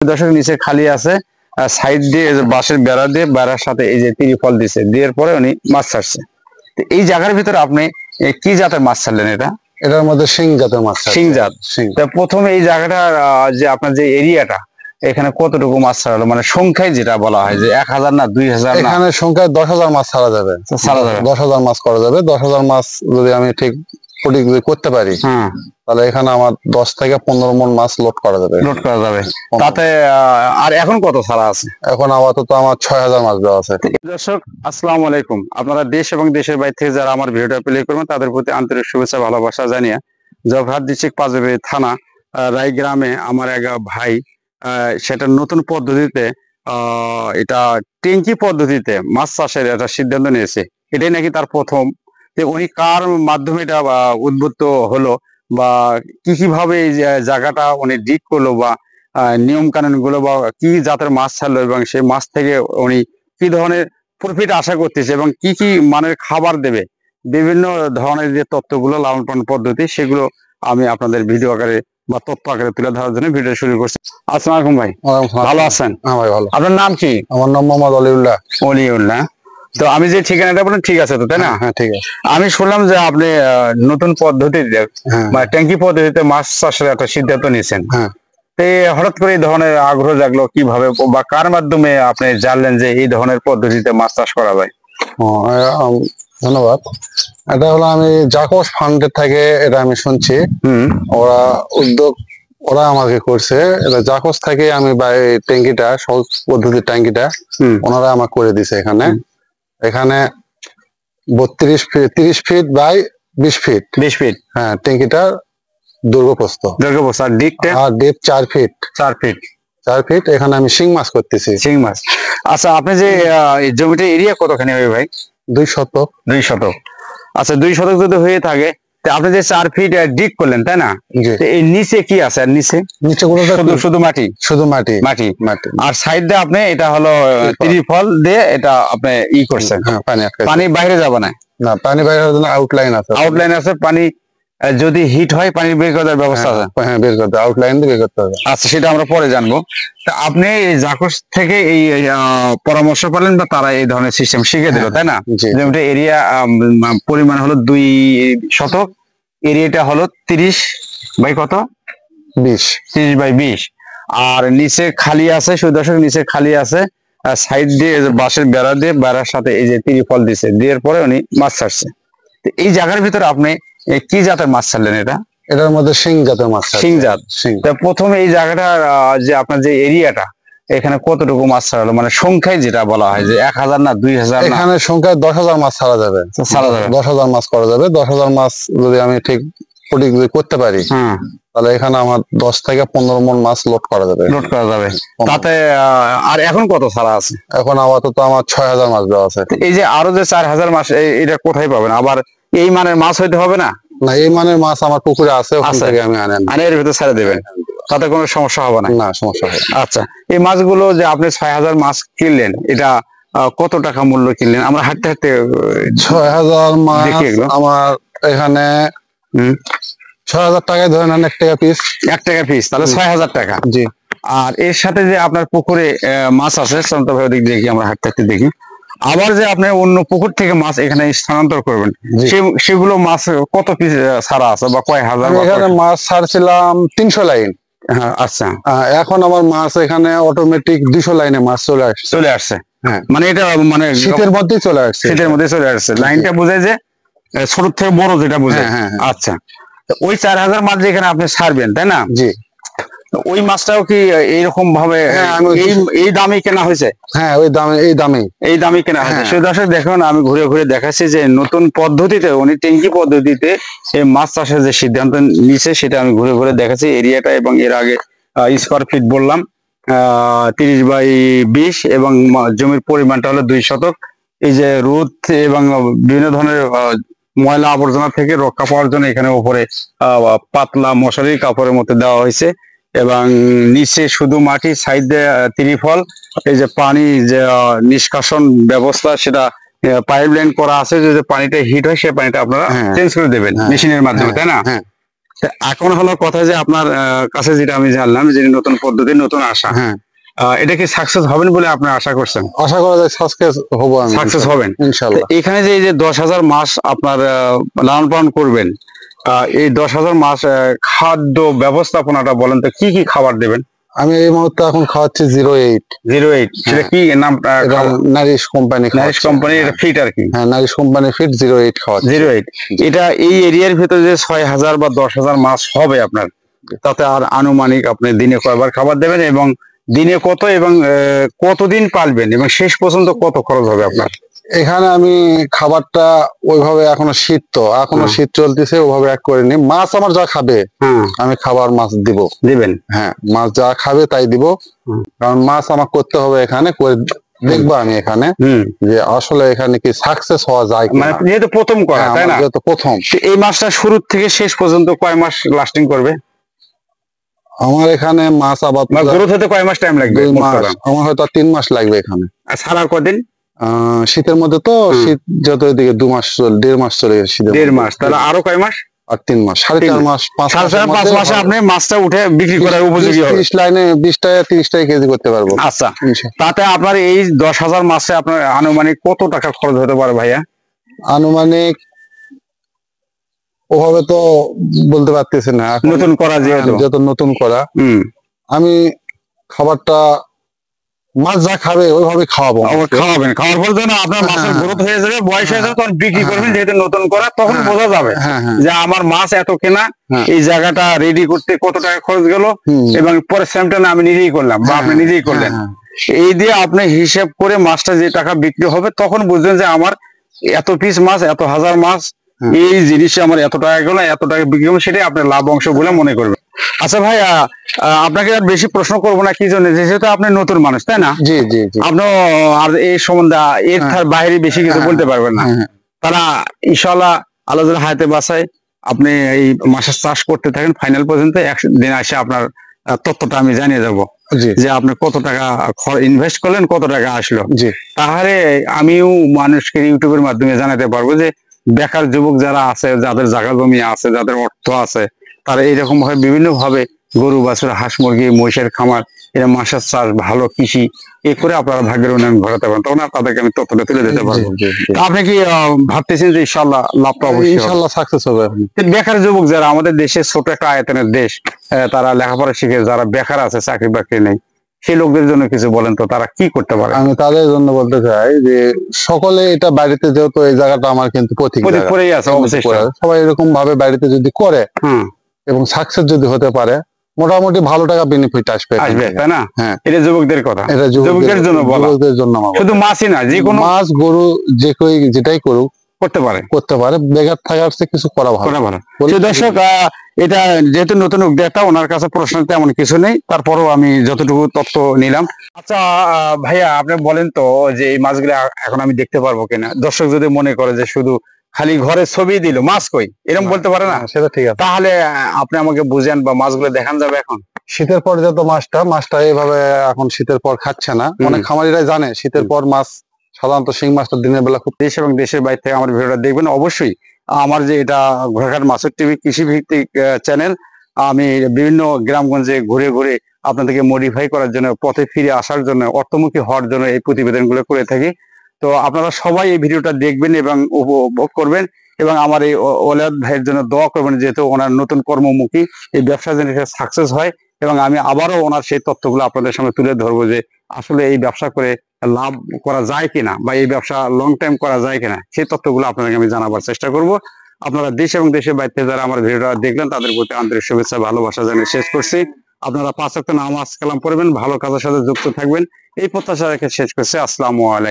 দর্শক নিচে খালি আছে, সাইড দিয়ে বাঁশের বেড়া দিয়ে বেড়ার সাথে এই যে তিরিফল দিছে, দেওয়ার পরে উনি মাছ ছাড়ছে। তো এই জায়গার ভিতরে আপনি কি জাতের মাছ ছাড়লেন? এটার মধ্যে শিং জাতের মাছ। শিং জাত। তা প্রথমে এই জায়গাটা যে আপনার যে এরিয়াটা, এখানে কতটুকু মাছ ছাড়ালো, মানে সংখ্যায় যেটা বলা হয় যে 1000 না 2000? এখানে সংখ্যায় 10,000 মাছ ছাড়া যাবে। 10,000 মাছ করা যাবে। 10,000 মাছ যদি আমি ঠিক সঠিক করতে পারি, তাহলে এখানে আমার 10 থেকে 15 মণ মাছ লোড করা যাবে। তাতে আর এখন কত ছাড়া আছে? এখন আপাতত আমার 6,000 মাছ দেওয়া আছে। দর্শক আসসালামু আলাইকুম। আপনারা দেশ এবং দেশের বাইরে থেকে যারা আমার ভিডিওটা প্লে করবেন তাদের প্রতি আন্তরিক শুভেচ্ছা ভালোবাসা জানিয়ে, জগহাট ডিস্ট্রিক্ট পাঁচবিবি থানা রায়গ্রামে আমার এক ভাই সেটা নতুন পদ্ধতিতে এটা ট্যাঙ্কি পদ্ধতিতে মাছ চাষের একটা সিদ্ধান্ত নিয়েছে। এটাই নাকি তার প্রথম। উনি কার মাধ্যমে এটা উদ্বুদ্ধ হলো বা কিভাবে এই জায়গাটা উনি ডিগ করলো বা নিয়ম কানুন গুলো বা কি জাতের মাছ ছাড়লো এবং সেই মাছ থেকে উনি কি ধরনের প্রফিট আশা করতেছে এবং কি কি মানের খাবার দেবে, বিভিন্ন ধরনের যে তথ্যগুলো লালন পালন পদ্ধতি, সেগুলো আমি আপনাদের ভিডিও আকারে বা তথ্য আকারে তুলে ধরার জন্য ভিডিও শুরু করছি। আসসালামু আলাইকুম ভাই, ভালো আছেন? হ্যাঁ ভাই ভালো। আপনার নাম কি? আমার নাম মোহাম্মদ অলিউল্লাহ। অলিউল্লাহ। তো আমি যে ঠিকানাটা বলেন ঠিক আছে তো, তাই না? হ্যাঁ ঠিক আছে। আমি শুনলাম যে আপনি নতুন পদ্ধতিতে বা ট্যাঙ্কি পদ্ধতিতে মাছ চাষের একটা সিদ্ধান্ত নিয়েছেন। হঠাৎ করে এই ধরনের আগ্রহ জাগলো কিভাবে বা কার মাধ্যমে আপনি জানলেন যে এই ধরনের পদ্ধতিতে মাছ চাষ করা যায়? ধন্যবাদ। এটা হলো আমি জাকস ফান্ডের থেকে এটা আমি শুনছি। ওরা উদ্যোগ ওরা আমাকে করছে। এটা জাকস থেকে আমি ট্যাঙ্কিটা সহজ পদ্ধতির ট্যাঙ্কিটা ওনারা আমাকে করে দিছে। এখানে 32 feet 30 feet by 20 feet. 20 feet হ্যাঁ, ট্যাঙ্কিটা দৈর্ঘ্যপ্রস্থ আর ডিপ 4 ফিট। 4 feet 4 feet. এখানে আমি শিং মাছ করতেছি। শিং মাছ। আচ্ছা, আপনি যে জমিটা এরিয়া কতখানি হবে ভাই? 2 শতক। 2 শতক। আচ্ছা, 2 শতক যদি হয়ে থাকে, আপনি যে 4 ফিট ডিগ করলেন, তাই না? এই নিচে কি আছে? আর নিচে শুধু মাটি? শুধু মাটি মাটি মাটি। আর সাইড দিয়ে আপনি এটা হলো ত্রিফল দিয়ে এটা আপনি ই করছেন। পানি বাইরে যাবে না? না, পানি বাইরে যাবে না। আউটলাইন আছে। আউটলাইন আছে। পানি যদি হিট হয় পানি বের করার ব্যবস্থা আছে? হ্যাঁ, বের করতে আউটলাইন দিয়ে বের করতে হবে। আচ্ছা, সেটা আমরা পরে জানবো। তা আপনি এই জাকস থেকে এই পরামর্শ পেলেন বা তারা এই ধরনের সিস্টেম শিখে দিল, তাই না? জমিটা এরিয়া পরিমাণ হলো 2 শতক। এরিয়াটা হলো 30 বাই কত? 20। 30 বাই 20। আর নিচে খালি আছে, দর্শক নিচে খালি আছে, সাইড দিয়ে বাঁশের বেড়া দিয়ে বেড়ার সাথে এই যে তিরিফল দিছে, দেওয়ার পরে উনি মাছ ছাড়ছে। তো এই জায়গার ভিতরে আপনি কি জাতের মাছ ছাড়লেন? এটার মধ্যে শিং জাতের মাছ। শিং জাত। প্রথমে এই জায়গাটা যে আপনার যে এরিয়াটা, এখানে কতটুকু মাছ ছাড়ালো, মানে সংখ্যায় যেটা বলা হয় যে 1000 না 2000? এখানে সংখ্যায় 10,000 মাছ ছাড়া যাবে। 10,000 মাছ করা যাবে। 10,000 মাছ যদি আমি ঠিক সঠিক করতে পারি, তাহলে এখানে আমার 10 থেকে 15 মণ মাছ লোড করা যাবে। তাতে আর এখন কত ছাড়া আছে? এখন আপাতত আমার 6,000 মাছ দেওয়া আছে। এই যে আরো যে 4000 মাছ, এটা কোথায় পাবেন? আবার এই মানের মাছ হইতে হবে না? না, এই মানের মাছ আমার পুকুরে আছে, ওখান থেকে আমি আনি এর ভিতরে ছেড়ে দেবেন, তাতে কোনো সমস্যা হবে না? না, সমস্যা হবে। আচ্ছা, এই মাছগুলো যে আপনি 6000 মাছ কিনলেন, এটা কত টাকা মূল্য কিনলেন? আমরা হাঁটতে হাঁটতে 6,000 মাছ আমার এখানে 6,000 টাকায় ধরে নেন। 1 টাকা পিস। 1 টাকা পিস, তাহলে 6,000 টাকা। জি। আর এর সাথে যে আপনার পুকুরে মাছ আছে, দিক দেখি, আমরা হাঁটতে হাঁটতে দেখি, আবার যে আপনি অন্য পুকুর থেকে মাছ এখানে স্থানান্তর করবেন, সেগুলো মাছ কত পিস ছাড়া আছে বা কয় হাজার? এখানে মাছ ছাড়ছিলাম 300 লাইন। হ্যাঁ, আচ্ছা। এখন আমার মাছ এখানে অটোমেটিক 200 লাইনে মাছ চলে আসছে। হ্যাঁ, মানে এটা মানে শীতের মধ্যেই চলে আসছে। লাইনটা বোঝায় যে ছোট থেকে বড় যেটা বোঝায়। আচ্ছা, ওই 4000 মাছ যেখানে আপনি ছাড়বেন, তাই না? জি। ওই মাছটাও কি এইরকম ভাবে এই দামে কেনা হয়েছে? হ্যাঁ, এই দামে কেনা হয়েছে। দর্শক দেখুন, আমি ঘুরে ঘুরে দেখাচ্ছি যে নতুন পদ্ধতিতে উনি ট্যাঙ্কি পদ্ধতিতে এই মাছ চাষের যে সিদ্ধান্ত নিছে, সেটা আমি ঘুরে ঘুরে দেখাচ্ছি এরিয়াটা। এবং এর আগে স্কোয়ার ফিট বললাম 30 বাই 20 এবং জমির পরিমাণটা হলো 2 শতক। এই যে রোদ এবং বিভিন্ন ধরনের ময়লা আবর্জনা থেকে রক্ষা পাওয়ার জন্য এখানে উপরে পাতলা মশারির কাপড়ের মধ্যে দেওয়া হয়েছে এবং নিচে শুধু মাটি, সাইডে ত্রিফল। এই যে পানি যে নিষ্কাশন ব্যবস্থা, সেটা পাইপ লাইন করা আছে। যদি পানিটা হিট হয়, সে পানিটা আপনারা চেঞ্জ করে দেবেন মেশিনের মাধ্যমে, তাই না? তা এখন হলো কথা যে আপনার কাছে যেটা আমি জানলাম যে নতুন পদ্ধতি নতুন আশা, হ্যাঁ, এটা কি সাকসেস হবেন বলে আপনি আশা করছেন? আশা করা যায় সাকসেস হবো আমি, সাকসেস হবেন তো ইনশাল্লাহ। এখানে যে এই যে 10,000 মাছ আপনার লালন পালন করবেন, এই 10,000 মাছ খাদ্য ব্যবস্থাপনাটা বলেন তো কি কি খাবার দেবেন? আমি এই মুহূর্তে এখন খাওয়াচ্ছি 08। 08 সেটা কি নাম? নারিশ কোম্পানি, নারিশ কোম্পানি, এটা ফিট আর কি। হ্যাঁ, নারিশ কোম্পানি ফিট 08 খাওয়াচ্ছি। 08 এটা এই এরিয়ার ভিতরে যে 6,000 বা 10,000 মাছ হবে আপনার, তাতে আর আনুমানিক আপনি দিনে কয়বার খাবার দেবেন এবং দিনে কত এবং কতদিন পালবেন এবং শেষ পর্যন্ত কত খরচ হবে আপনার? এখানে আমি খাবারটা ওইভাবে এখনো শীত, তো এখনো শীত চলতেছে, ওইভাবে এক করিনি। মাছ আমার যা খাবে আমি খাবার মাছ দিবেন। হ্যাঁ, মাছ যা খাবে তাই দিব, কারণ মাছ আমার করতে হবে এখানে, করে দেখবো আমি এখানে যে আসলে এখানে কি সাকসেস হওয়া যায় কিনা। মানে যেহেতু প্রথম করা, তাই না? যেহেতু প্রথম, এই মাছটা শুরু থেকে শেষ পর্যন্ত কয় মাস লাস্টিং করবে? আমার এখানে মাছ আবাদ গ্রোথ হতে কয় মাস টাইম লাগবে? 2 মাস, আমার হয়তো 3 মাস লাগবে এখানে। আর ছাড়ার কদিন? শীতের মধ্যে তো শীত যত এদিকে 2 মাস 1.5 মাস চলে গেছে, শীতের 1.5 মাস, তাহলে আরো কয় মাস? আর 3 মাস, 4.5 মাস, 5 মাসে আপনি মাছটা উঠে বিক্রি করার উপযোগী হবে। 30 লাইনে 20 টাকা 30 টাকা কেজি করতে পারবো। আচ্ছা, তাতে আপনার এই 10,000 মাসে আপনার আনুমানিক কত টাকা খরচ হতে পারে ভাইয়া? আনুমানিক ওভাবে তো বলতে পারতেছি না, নতুন করা যেহেতু নতুন করা। আমি খাবারটা মাছ যা খাবে ওইভাবে খাওয়াবো। খাওয়াবেন, খাওয়ার পর যেন আপনার মাছের গ্রোথ হয়ে যাবে, বয়স হয়ে যাবে, তখন বিক্রি করবেন, যেহেতু নতুন করা, তখন বোঝা যাবে যে আমার মাছ এত কেনা, এই জায়গাটা রেডি করতে কত টাকা খরচ গেল, এবং পরে সেমটা আমি নিজেই করলাম বা আপনি নিজেই করলেন। এই দিয়ে আপনি হিসেব করে মাছটা যে টাকা বিক্রি হবে, তখন বুঝবেন যে আমার এত পিস মাছ, এত হাজার মাছ, এই জিনিসে আমার এত টাকা গেল, এত টাকা বিক্রি হবে, সেটাই আপনার লাভ অংশ বলে মনে করবেন। আচ্ছা ভাই, আপনাকে আর বেশি প্রশ্ন করবো না, কি জন্য, যেহেতু আপনি নতুন মানুষ, তাই না? জি জি জি। আপনি আর এই সম্বন্ধে এর বাইরে বেশি কিছু বলতে পারবেন না। তারা ইনশাআল্লাহ আল্লাহ হায়াতে বাঁচায় আপনি এই মাছের চাষ করতে থাকেন, ফাইনাল পর্যন্ত একদিন আসে আপনার তথ্যটা আমি জানিয়ে যাব যে আপনি কত টাকা ইনভেস্ট করলেন, কত টাকা আসলো। তাহলে আমিও মানুষকে ইউটিউবের মাধ্যমে জানাতে পারবো যে বেকার যুবক যারা আছে, যাদের জায়গা জমি আছে, যাদের অর্থ আছে, তারা এইরকম ভাবে বিভিন্ন ভাবে গরু বাছুর, হাঁস মুরগি, মহিষের খামার, এরা মাছের চাষ, ভালো কৃষি এ করে আপনারা ভাগ্যের উন্নয়ন ঘটাতে পারেন, তখন তাদেরকে আমি তথ্যটা তুলে দিতে পারবো। আপনি কি ভাবতেছেন যে ইনশাআল্লাহ লাভটা অবশ্যই ইনশাআল্লাহ সাকসেস হবে? বেকার যুবক যারা আমাদের দেশে, ছোট একটা আয়তনের দেশ, তারা লেখাপড়া শিখে যারা বেকার আছে, চাকরি বাকরি নেই, সেই লোকদের জন্য কিছু বলেন তো, তারা কি করতে পারে? আমি তাদের জন্য বলতে চাই যে সকলে এটা বাড়িতে, যেহেতু এই জায়গাটা আমার কিন্তু পরেই আছে, সবাই এরকম ভাবে বাড়িতে যদি করে এবং সাকসেস যদি হতে পারে, মোটামুটি ভালো টাকা বেনিফিট আসবে, তাই না? হ্যাঁ, এটা যুবকদের কথা, এটা যুবকদের জন্য বলা, যুবকদের জন্য শুধু মাছই না, যে কোনো মাছ গরু যে কেউ যেটাই করুক করতে পারে, বেকার থাকার চেয়ে কিছু করা ভালো। দর্শক, এটা যেহেতু নতুন উদ্যোক্তা, ওনার কাছে প্রশ্ন তেমন কিছু নেই, তারপরেও আমি যতটুকু তথ্য নিলাম। আচ্ছা ভাইয়া, আপনি বলেন তো যে এই মাছগুলো এখন আমি দেখতে পারবো কিনা? দর্শক যদি মনে করে যে শুধু খালি ঘরে ছবি দিল, মাছ কই, এরকম বলতে পারে না, সেটা ঠিক আছে। তাহলে আপনি আমাকে বুঝেন বা মাছগুলো দেখান যাবে। এখন শীতের পর যত মাছটা এইভাবে এখন শীতের পর খাচ্ছে না, অনেক খামারিরাই জানে শীতের পর মাছ সাধারণত শিং মাছটা দিনের বেলা খুব। দেশ এবং দেশের বাইরে থেকে আমার ভিডিওটা দেখবেন অবশ্যই। আমার যে এটা ঘোড়াঘাট মাছের টিভি কৃষি ভিত্তিক চ্যানেল, আমি বিভিন্ন গ্রামগঞ্জে ঘুরে ঘুরে আপনাদেরকে মডিফাই করার জন্য, পথে ফিরে আসার জন্য, অর্থমুখী হওয়ার জন্য এই প্রতিবেদনগুলো করে থাকি। তো আপনারা সবাই এই ভিডিওটা দেখবেন এবং উপভোগ করবেন, এবং আমার এই ওলাদ ভাইয়ের জন্য দোয়া করবেন, যেহেতু ওনার নতুন কর্মমুখী, এই ব্যবসা যেন সাকসেস হয়, এবং আমি আবারও ওনার সেই তথ্যগুলো আপনাদের সামনে তুলে ধরবো যে আসলে এই ব্যবসা করে লাভ করা যায় কিনা, বা এই ব্যবসা লং টাইম করা যায় কিনা, সেই তথ্যগুলো আপনাদেরকে আমি জানাবার চেষ্টা করব। আপনারা দেশ এবং দেশের বাইরে যারা আমার ভিডিওটা দেখলেন, তাদের প্রতি আন্তরিক শুভেচ্ছা, ভালোবাসা জানিয়ে শেষ করছি। আপনারা 5 ওয়াক্ত নামাজ কালাম পড়বেন, ভালো কাজের সাথে যুক্ত থাকবেন, এই প্রত্যাশা রেখে শেষ করছি। আসসালামু আলাইকুম।